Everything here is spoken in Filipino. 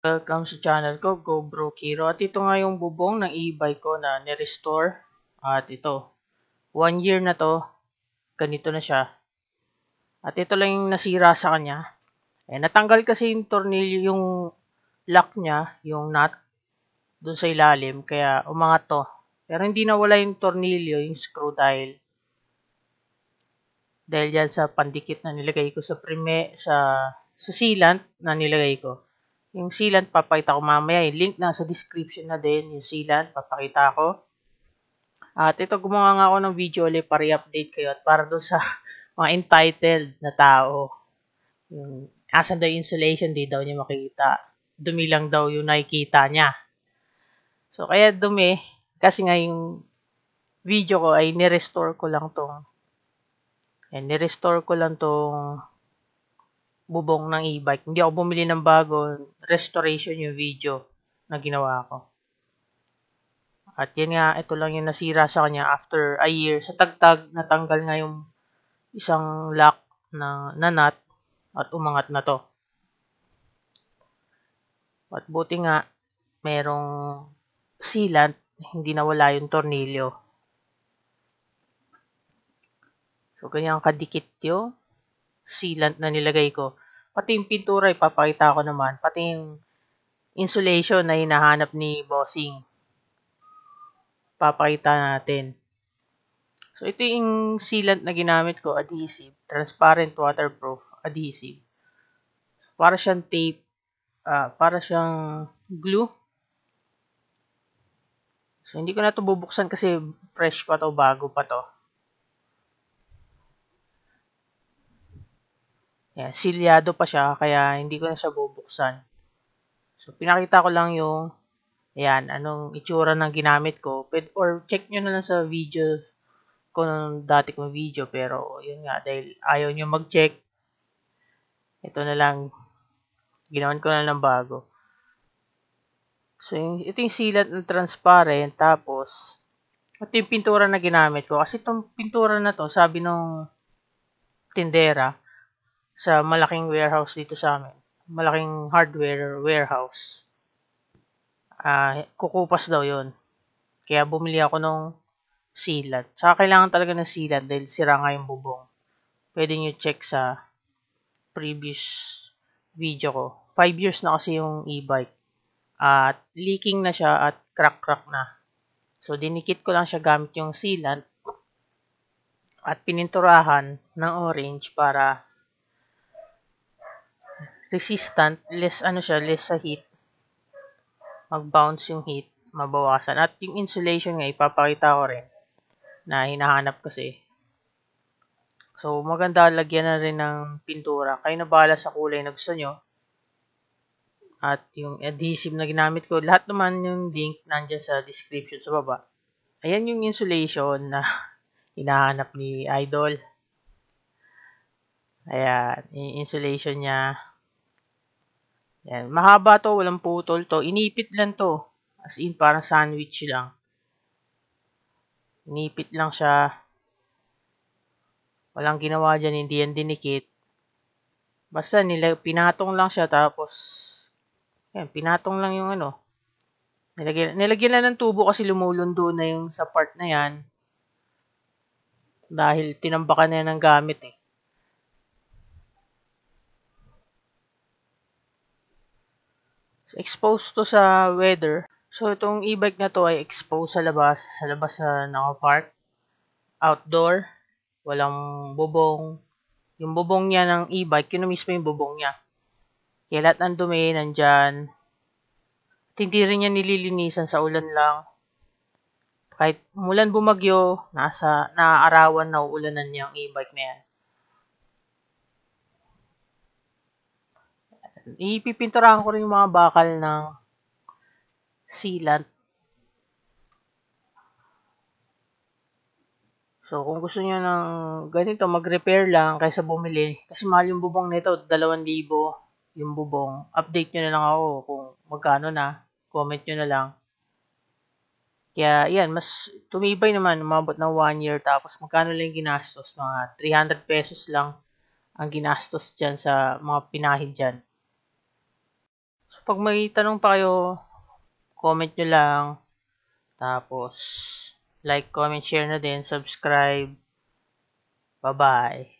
Welcome sa channel ko, Go Bro Kiro. At ito nga yung bubong ng e-bike ko na ni-restore. At ito, 1 year na to, ganito na siya. At ito lang yung nasira sa kanya. Natanggal kasi yung tornilyo, yung lock niya, yung nut, dun sa ilalim. Kaya umangat to. Pero hindi nawala yung tornilyo, yung screw dahil dyan sa pandikit na nilagay ko sa sealant na nilagay ko. Yung sealant, papakita ko mamaya. Yung link na sa description na din. Yung sealant, papakita ko. At ito, gumawa nga ako ng video ulit para i-update kayo. At para doon sa mga entitled na tao. Yung, asan daw yung insulation, di daw niya makita. Dumi lang daw yung nakikita niya. So, kaya dumi. Kasi nga yung video ko ay ni-restore ko lang tong bubong ng e-bike. Hindi ako bumili ng bago. Restoration yung video na ginawa ko. At yan nga, ito lang yung nasira sa kanya after a year. Sa tagtag, natanggal nga yung isang lock na nut at umangat na to. At buti nga, merong sealant, hindi nawala yung tornilyo. So, ganyan kadikit yung sealant na nilagay ko. Pati yung pintura, ipapakita ko naman. Pati yung insulation na hinahanap ni Bossing. Papakita natin. So, ito yung sealant na ginamit ko, adhesive. Transparent waterproof adhesive. Para siyang tape. Para siyang glue. So, hindi ko na ito bubuksan kasi fresh pa to, bago pa to. Yan, silyado pa siya, kaya hindi ko na siya bubuksan. So, pinakita ko lang yung, ayan, anong itsura ng ginamit ko. Or check nyo na lang sa video ko nung dati kong video. Pero, yun nga, dahil ayaw nyo mag-check, ito na lang, ginawan ko na lang bago. So, ito yung sealant na transparent. Tapos, ito yung pintura na ginamit ko. Kasi itong pintura na to, sabi nung tindera sa malaking warehouse dito sa amin. Malaking hardware warehouse. Kukupas daw yon. Kaya bumili ako ng sealant. Saka kailangan talaga ng sealant dahil sira nga yung bubong. Pwede nyo check sa previous video ko. 5 years na kasi yung e-bike. At leaking na siya at crack-crack na. So, dinikit ko lang siya gamit yung sealant at pininturahan ng orange para resistant, less sa heat. Mag-bounce yung heat, mabawasan. At yung insulation nga, ipapakita ko rin na hinahanap kasi. So, maganda lagyan na rin ng pintura. Kayo na bahala sa kulay na gusto nyo. At yung adhesive na ginamit ko, lahat naman yung link nandyan sa description sa baba. Ayan yung insulation na hinahanap ni Idol. Ayan, yung insulation niya. Ayan, mahaba to, walang putol to. Inipit lang to. As in, parang sandwich lang. Inipit lang siya. Walang ginawa dyan, hindi yan dinikit. Basta pinatong lang siya tapos ayan, pinatong lang yung ano. Nilagyan lang ng tubo kasi lumulundo na yung sa part na yan. Dahil tinambakan na yan ng gamit eh. So, exposed to sa weather. So, itong e-bike na to ay exposed sa labas na nakapark. Outdoor. Walang bubong. Yung bubong niya ng e-bike, yun mismo yung bubong niya. Kaya lahat ng dumi, nandyan. At hindi rin niya nililinisan sa ulan lang. Kahit mulan bumagyo, naaarawan na uulanan niya ang e-bike na yan. Ipipinturahan ko rin yung mga bakal ng sealant. So, kung gusto niyo ng ganito, mag-repair lang kaysa bumili. Kasi mahal yung bubong nito, 2,000 yung bubong. Update nyo na lang ako kung magkano na. Comment nyo na lang. Kaya, yan, mas tumibay naman, umabot ng 1 year. Tapos, magkano lang ginastos? Mga 300 pesos lang ang ginastos dyan sa mga pinahid dyan. pag may tanong pa kayo, comment nyo lang. Tapos, like, comment, share na din, subscribe. Bye-bye.